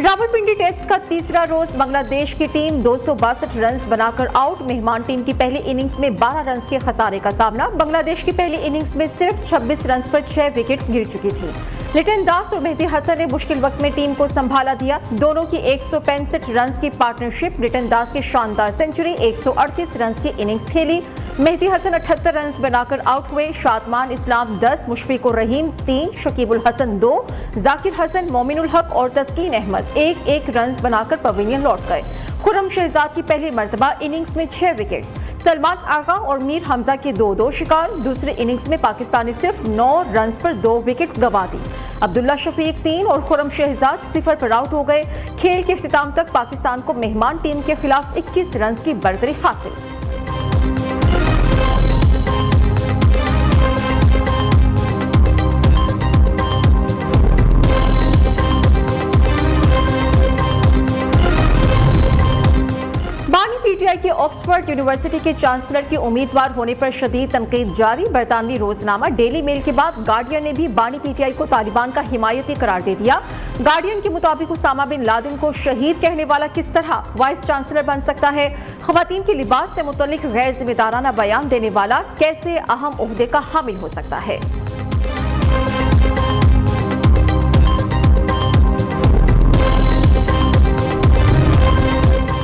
Rawalpindi test का तीसरा रोज बांग्लादेश की टीम 262 रन बनाकर आउट। मेहमान टीम की पहली इनिंग्स में 12 रन के खसारे का सामना। बांग्लादेश की पहली इनिंग्स में सिर्फ 26 रन पर 6 विकेट्स गिर चुकी थी। लिटन दास और मेहदी हसन ने मुश्किल वक्त में टीम को संभाला दिया। दोनों की 165 रन की पार्टनरशिप। लिटन दास की शानदार सेंचुरी, 138 रन की इनिंग्स खेली। मेहदी हसन 78 रन बनाकर आउट हुए। शादमान इस्लाम 10, मुशफिकुर रहीम 3, शकीबुल हसन 2, जाकिर हसन, मोमिनुल हक और तस्कीन अहमद 1-1 रन बनाकर पवेलियन लौट गए। खुर्रम शहजाद की पहली मर्तबा इनिंग्स में 6 विकेट्स। सलमान आगा और मीर हमजा के 2-2 शिकार। दूसरी इनिंग्स में पाकिस्तान ने सिर्फ 9 रन पर 2 विकेट्स गंवा दी। अब्दुल्ला शफीक 3 और खुर्रम शहजाद 0 पर आउट हो गए। खेल के इख्तिताम तक पाकिस्तान को मेहमान टीम के खिलाफ 21 रन की बढ़तरी हासिल। पीटीआई की ऑक्सफोर्ड यूनिवर्सिटी के चांसलर के उम्मीदवार होने पर शदीद तनकीद जारी। बरतानवी रोजनामा डेली मेल के बाद गार्डियन ने भी बानी पीटीआई को तालिबान का हिमायती करार दे दिया। गार्डियन के मुताबिक उसामा बिन लादेन को शहीद कहने वाला किस तरह वाइस चांसलर बन सकता है? खवातीन के लिबास से मुतल्लिक गैर जिम्मेदाराना बयान देने वाला कैसे अहम ओहदे का हामिल हो सकता है?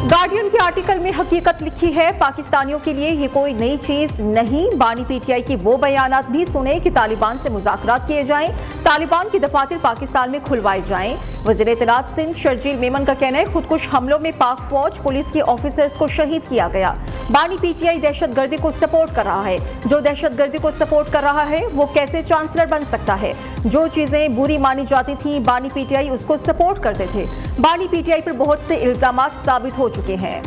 गार्डियन के आर्टिकल में हकीकत लिखी है। पाकिस्तानियों के लिए ये कोई नई चीज नहीं। बानी पीटीआई की वो बयानात भी सुने कि तालिबान से मुज़ाकरात किए जाएं, तालिबान की दफातर पाकिस्तान में खुलवाए जाएं। वज़ीर इत्तलात सिंध शर्जील मेमन का कहना है खुदकुश हमलों में पाक फौज पुलिस के ऑफिसर्स को शहीद किया गया। बानी पीटीआई दहशतगर्दी को सपोर्ट कर रहा है। जो दहशतगर्दी को सपोर्ट कर रहा है वो कैसे चांसलर बन सकता है? जो चीजें बुरी मानी जाती थी बानी पीटीआई उसको सपोर्ट करते थे। बानी पीटीआई पर बहुत से इल्जामात साबित हो चुके हैं।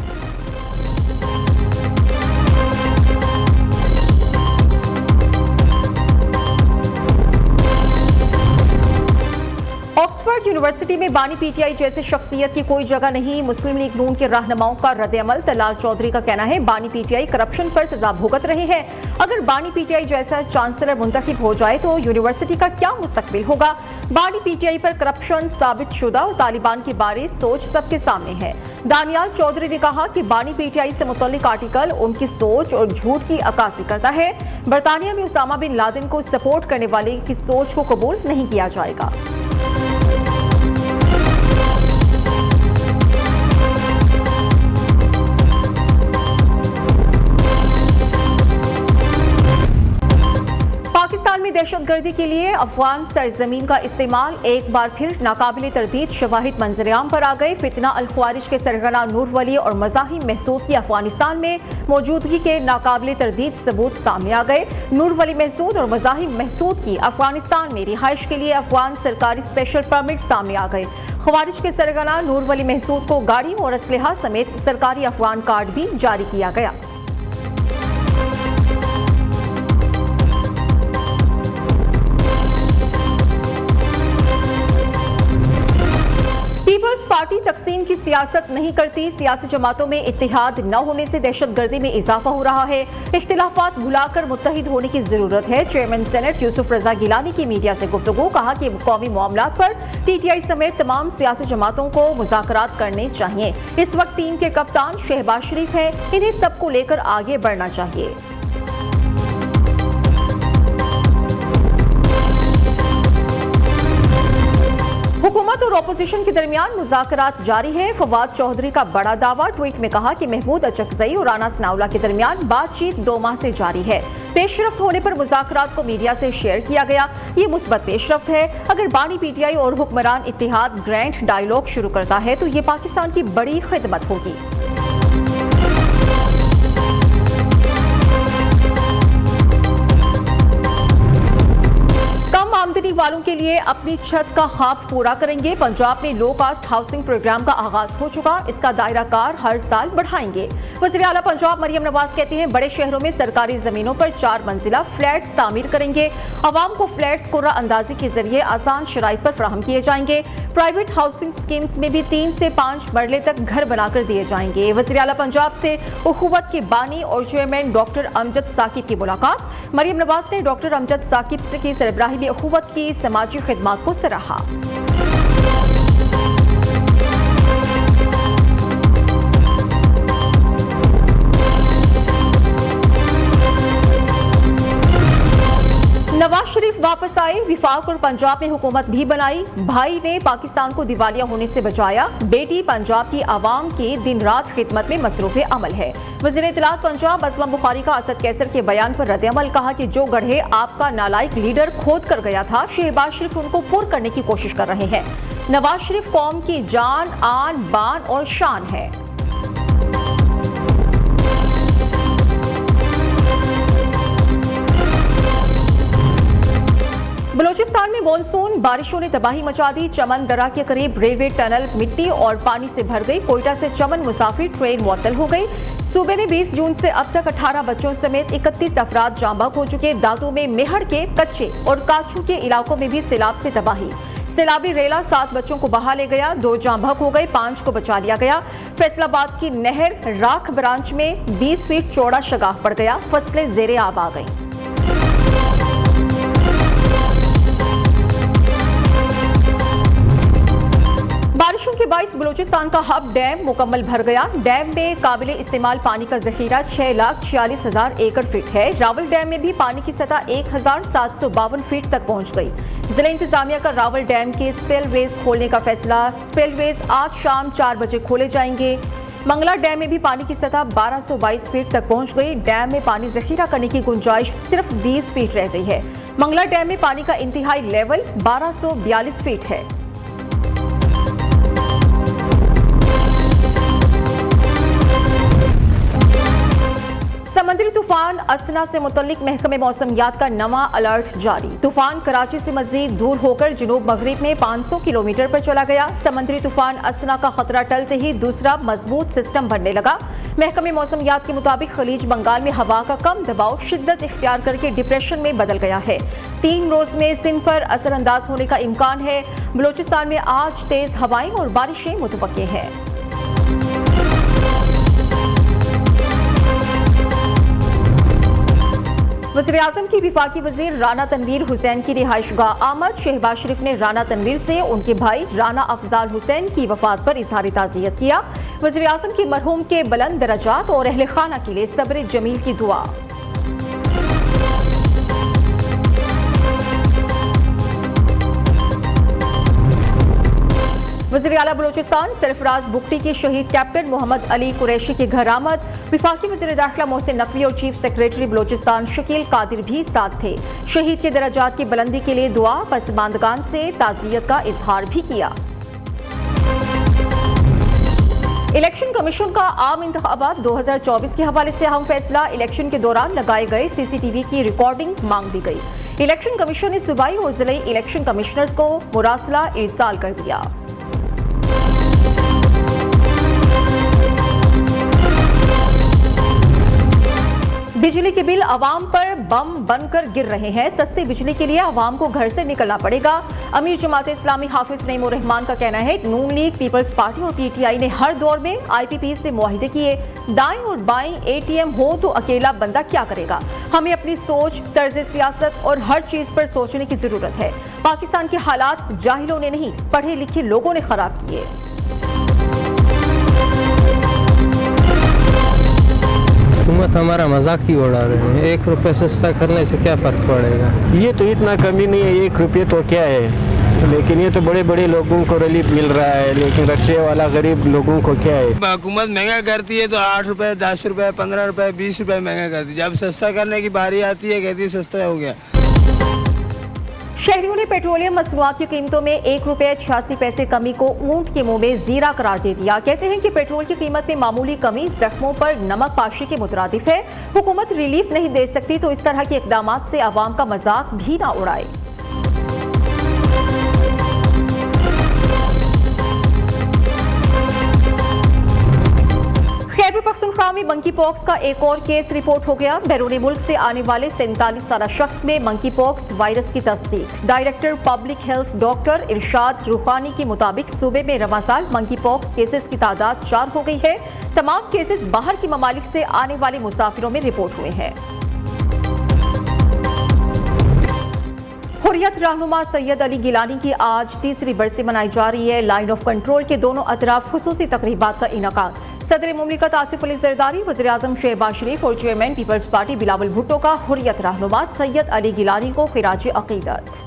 ऑक्सफोर्ड यूनिवर्सिटी में बानी पीटीआई जैसे शख्सियत की कोई जगह नहीं। मुस्लिम लीग नून के रहनुमाओं का रद्द-ए-अमल। तलाल चौधरी का कहना है बानी पीटीआई करप्शन पर सजा भुगत रहे हैं। अगर बानी पीटीआई जैसा चांसलर मुंतखब हो जाए तो यूनिवर्सिटी का क्या मुस्तकबिल होगा? बानी पीटीआई पर करप्शन साबित शुदा और तालिबान के बारे सोच सबके सामने है। दानियाल चौधरी ने कहा कि बानी पीटीआई से मुतल्लिक आर्टिकल उनकी सोच और झूठ की अक्कासी करता है। बरतानिया में उसामा बिन लादेन को सपोर्ट करने वाले की सोच को कबूल नहीं किया जाएगा। दहशतगर्दी के लिए अफगान सरजमीन का इस्तेमाल एक बार फिर नाकाबिले तरदीद शवाहिद मंजरेआम पर आ गए। फितना अल ख्वारिज के सरगना नूर वली और मज़ाहिम महसूद की अफगानिस्तान में मौजूदगी के नाकाबिले तरदीद सबूत सामने आ गए। नूर वली महसूद और मज़ाहिम महसूद की अफगानिस्तान में रिहाइश के लिए अफगान सरकारी स्पेशल परमिट सामने आ गए। ख्वारिज के सरगना नूर वली महसूद को गाड़ी और असलहा समेत सरकारी अफगान कार्ड भी जारी किया गया। पीपल्स पार्टी तकसीम की सियासत नहीं करती। सियासी जमातों में इत्तेहाद न होने से दहशतगर्दी में इजाफा हो रहा है। इख्तिलाफात भुलाकर मुत्तहिद होने की जरूरत है। चेयरमैन सेनेट यूसुफ रजा गिलानी की मीडिया से गुफ्तगू। कहा कि कौमी मामलात पर पीटीआई समेत तमाम सियासी जमातों को मुज़ाकरात करने चाहिए। इस वक्त टीम के कप्तान शहबाज शरीफ हैं। इन्हें सबको लेकर आगे बढ़ना चाहिए। हुकूमत और अपोजिशन के दरमियान मुज़ाकरात जारी है। फवाद चौधरी का बड़ा दावा। ट्वीट में कहा कि महमूद अचकजई और राना सनाउल्लाह के दरमियान बातचीत 2 माह से जारी है। पेशरफ्त होने पर मुज़ाकरात को मीडिया से शेयर किया गया। ये मुस्बत पेशरफ्त है। अगर बानी पीटीआई और हुक्मरान इत्तेहाद ग्रैंड डायलॉग शुरू करता है तो ये पाकिस्तान की बड़ी खिदमत होगी। आमदनी वालों के लिए अपनी छत का ख्वाब पूरा करेंगे। पंजाब में लो कास्ट हाउसिंग प्रोग्राम का आगाज हो चुका। इसका दायरा कार हर साल बढ़ाएंगे। वज़ीर आला पंजाब मरियम नवाज कहती हैं बड़े शहरों में सरकारी जमीनों पर 4 मंजिला फ्लैट्स तामीर करेंगे। अवाम को फ्लैट्स कुर्रा अंदाजी के जरिए आसान शराइत पर फराहम किए जाएंगे। प्राइवेट हाउसिंग स्कीम्स में भी 3 से 5 मरले तक घर बनाकर दिए जाएंगे। वज़ीर आला पंजाब से उखुवत के बानी और चेयरमैन डॉक्टर अमजद साकिब की मुलाकात। मरियम नवाज ने डॉक्टर अमजद साकिब से की सरबराही में उखुवत की समाजी खिदमात को सराहा। नवाज शरीफ वापस आए, विफाक और पंजाब में हुकूमत भी बनाई। भाई ने पाकिस्तान को दिवालिया होने से बचाया। बेटी पंजाब की आवाम की दिन रात खिदमत में मसरूफ अमल है। वज़ीर इत्तलात पंजाब असलम बुखारी का असद कैसर के बयान पर रद्द-ए-अमल, कहा कि जो गड्ढे आपका नालायक लीडर खोद कर गया था, शहबाज शरीफ उनको पुर करने की कोशिश कर रहे हैं। नवाज शरीफ कौम की जान, आन, बान और शान है। बलूचिस्तान में मानसून बारिशों ने तबाही मचा दी। चमन दरा के करीब रेलवे टनल मिट्टी और पानी से भर गई। कोयटा से चमन मुसाफिर ट्रेन मुअत्तल हो गई। सूबे में 20 जून से अब तक 18 बच्चों समेत 31 अफराद जाँ बहक हो चुके। दादू में मेहड़ के कच्चे और काचू के इलाकों में भी सैलाब से तबाही। सैलाबी रेला 7 बच्चों को बहा ले गया, 2 जाँ बहक हो गए, 5 को बचा लिया गया। फैसलाबाद की नहर राख ब्रांच में 20 फीट चौड़ा शगाफ पड़ गया। फसलें ज़ेरे आब आ गईं। बारिशों के बाइस बलूचिस्तान का हब डैम मुकम्मल भर गया। डैम में काबिल इस्तेमाल पानी का जखीरा 6,46,000 एकड़ फीट है। रावल डैम में भी पानी की सतह 1,752 फीट तक पहुंच गई। जिला इंतजामिया का रावल डैम के स्पिलवेज खोलने का फैसला। स्पिलवेज आज शाम 4 बजे खोले जाएंगे। मंगला डैम में भी पानी की सतह 1222 फीट तक पहुंच गई। डैम में पानी जखीरा करने की गुंजाइश सिर्फ 20 फीट रह गई है। मंगला डैम में पानी का इंतहाई लेवल 1242 फीट है। समुद्री तूफान असना से मुतल्लिक महकमे मौसमियात का नवा अलर्ट जारी। तूफान कराची से मजीद दूर होकर जनूब मगरिब में 500 किलोमीटर पर चला गया। समुद्री तूफान असना का खतरा टलते ही दूसरा मजबूत सिस्टम बनने लगा। महकमे मौसमियात के मुताबिक खलीज बंगाल में हवा का कम दबाव शिद्दत इख्तियार करके डिप्रेशन में बदल गया है। 3 रोज में सिंध पर असरअंदाज होने का इम्कान है। बलूचिस्तान में आज तेज हवाएं और बारिशें मुतवक्के हैं। वज़ीर-ए-आज़म की विफाकी वज़ीर राना तनवीर हुसैन की रिहाइशगाह आमद। शहबाज शरीफ ने राना तनवीर से उनके भाई राना अफजाल हुसैन की वफात पर इजहार ताज़ियत किया। वज़ीर-ए-आज़म की मरहूम के बुलंद दरजात और अहले खाना के लिए सब्र जमील की दुआ। वज़ीर आला बलूचिस्तान सरफराज बुगटी की शहीद कैप्टन मोहम्मद अली कुरैशी के घर आमद। विफाकी वज़ीर दाखिला मोहसिन नकवी और चीफ सेक्रेटरी बलूचिस्तान शकील कादिर भी साथ थे। शहीद के दराजात की बुलंदी के लिए दुआ, पसमानदगान से ताज़ियत का इजहार भी किया। इलेक्शन कमीशन का आम इंतखाबात 2024 के हवाले से अहम फैसला। इलेक्शन के दौरान लगाए गए CCTV की रिकॉर्डिंग मांग दी गई। इलेक्शन कमीशन ने सूबाई और जिले इलेक्शन कमिश्नर्स को मुरासला इरसाल कर दिया। बिजली के बिल आवाम पर बम बनकर गिर रहे हैं। सस्ती बिजली के लिए आवाम को घर से निकलना पड़ेगा। अमीर जमात इस्लामी हाफिज नईमुर रहमान का कहना है, नून लीग, पीपल्स पार्टी और PTI ने हर दौर में IPP से मुआहिदे किए। दाएं और बाएं ATM हो तो अकेला बंदा क्या करेगा। हमें अपनी सोच, तर्ज सियासत और हर चीज पर सोचने की जरूरत है। पाकिस्तान के हालात जाहिलों ने नहीं, पढ़े लिखे लोगों ने खराब किए। हुकूमत हमारा मजाक ही उड़ा रहे हैं। 1 रुपये सस्ता करने से क्या फ़र्क पड़ेगा। ये तो इतना कमी नहीं है, 1 रुपये तो क्या है, लेकिन ये तो बड़े बड़े लोगों को रिलीफ मिल रहा है, लेकिन रिक्शे वाला गरीब लोगों को क्या है। हुकूमत महंगा करती है तो 8 रुपये, 10 रुपये, 15 रुपये, 20 रुपये महंगा करती है। जब सस्ता करने की बारी आती है कहती है सस्ता हो गया। शहरियों ने पेट्रोलियम मसनूआत की कीमतों में 1 रुपये 86 पैसे कमी को ऊंट के मुंह में जीरा करार दे दिया। कहते हैं कि पेट्रोल की कीमत में मामूली कमी जख्मों पर नमक पाशी के मुतरादिफ है। हुकूमत रिलीफ नहीं दे सकती तो इस तरह के इकदामात से आवाम का मजाक भी ना उड़ाए। खैबर पख्तूनख्वा में मंकी पॉक्स का एक और केस रिपोर्ट हो गया। बैरून मुल्क से आने वाले 47 साला शख्स में मंकी पॉक्स वायरस की तस्दीक। डायरेक्टर पब्लिक हेल्थ डॉक्टर इरशाद रूहानी के मुताबिक सूबे में रवां साल मंकी पॉक्स केसेस की तादाद 4 हो गई है। तमाम केसेस बाहर के ममालिक से आने वाले मुसाफिरों में रिपोर्ट हुए हैं। हुर्रियत रहनुमा सैयद अली गिलानी की आज तीसरी बरसी मनाई जा रही है। लाइन ऑफ कंट्रोल के दोनों अतराफ खुसूसी तकरीबात का इनकाद। सदर मुमलिकत आसिफ अली जरदारी, वज़ीर आज़म शहबाज शरीफ और chairman Peoples Party Bilawal Bhutto का हुर्रियत रहनुमा सैयद अली गिलानी को खिराज अकीदत।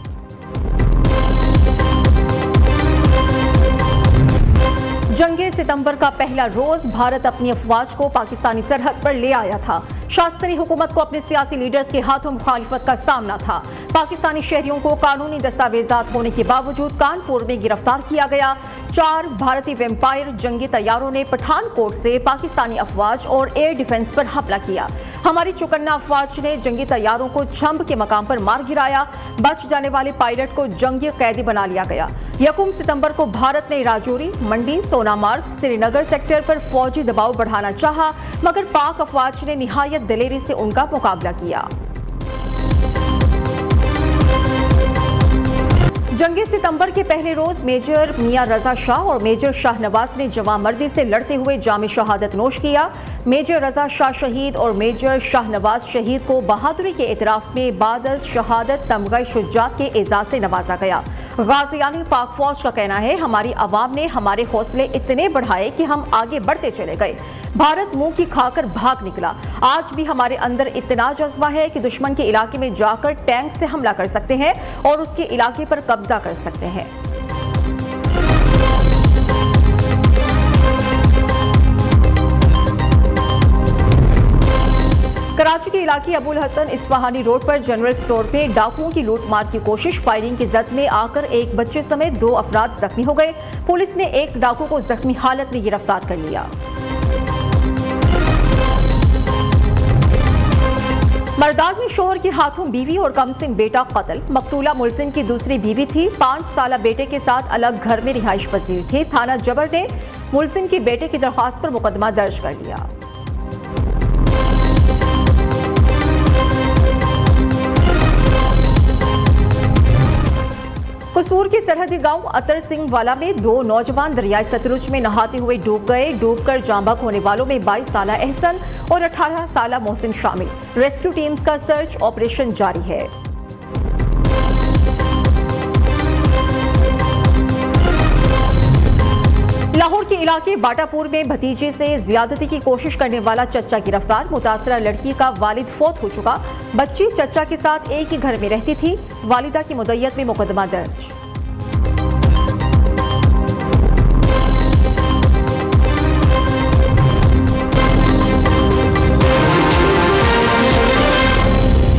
जंगे सितंबर का पहला रोज भारत अपनी अफवाज को पाकिस्तानी सरहद पर ले आया था। शास्त्री हुकूमत को अपने सियासी लीडर्स के हाथों मुखालिफत का सामना था। पाकिस्तानी शहरियों को कानूनी दस्तावेजात होने के बावजूद कानपुर में गिरफ्तार किया गया। 4 भारतीय वेम्पायर जंगी तैयारों ने पठानकोट से पाकिस्तानी अफवाज और एयर डिफेंस पर हमला किया। हमारी चौकन्ना अफवाज ने जंगी तैयारों को छंब के मकाम पर मार गिराया। बच जाने वाले पायलट को जंगी कैदी बना लिया गया। 1 सितंबर को भारत ने राजौरी, मंडी, सोनामार्ग, श्रीनगर सेक्टर पर फौजी दबाव बढ़ाना चाहा, मगर पाक अफवाज ने निहायत दिलेरी से उनका मुकाबला किया। जंगी सितंबर के पहले रोज मेजर मियां रजा शाह और मेजर शाहनवाज ने जवामर्दी से लड़ते हुए जाम शहादत नोश किया। मेजर रजा शाह शहीद और मेजर शाहनवाज शहीद को बहादुरी के इतराफ में बाद शहादत तमगा शुजात के एजाज से नवाजा गया। गाजियानी पाक फौज का कहना है, हमारी आवाम ने हमारे हौसले इतने बढ़ाए कि हम आगे बढ़ते चले गए। भारत मुंह की खाकर भाग निकला। आज भी हमारे अंदर इतना जज्बा है कि दुश्मन के इलाके में जाकर टैंक से हमला कर सकते हैं और उसके इलाके पर कब्जा कर सकते हैं। कराची के इलाके अबुल हसन इस्फहानी रोड पर जनरल स्टोर पे डाकुओं की लूटमार की कोशिश। फायरिंग की जद में आकर एक बच्चे समेत 2 अफराद जख्मी हो गए। पुलिस ने एक डाकू को जख्मी हालत में गिरफ्तार कर लिया। मरदार में शोहर के हाथों बीवी और कमसिन बेटा कत्ल। मकतूला मुलजिम की दूसरी बीवी थी। 5 साला बेटे के साथ अलग घर में रिहाइश पजीर थी। थाना जबर ने मुलजिम के बेटे की दरख्वास्त पर मुकदमा दर्ज कर लिया। कसूर के सरहदी गांव अतर सिंह वाला में 2 नौजवान दरियाई सतलुज में नहाते हुए डूब गए। डूबकर जाँ बहक होने वालों में 22 साला एहसन और 18 साला मोहसिन शामिल। रेस्क्यू टीम्स का सर्च ऑपरेशन जारी है। लाहौर के इलाके बाटापुर में भतीजे से ज्यादती की कोशिश करने वाला चच्चा गिरफ्तार। मुतासरा लड़की का वालिद फौत हो चुका। बच्ची चच्चा के साथ एक ही घर में रहती थी। वालिदा की मुद्दत में मुकदमा दर्ज।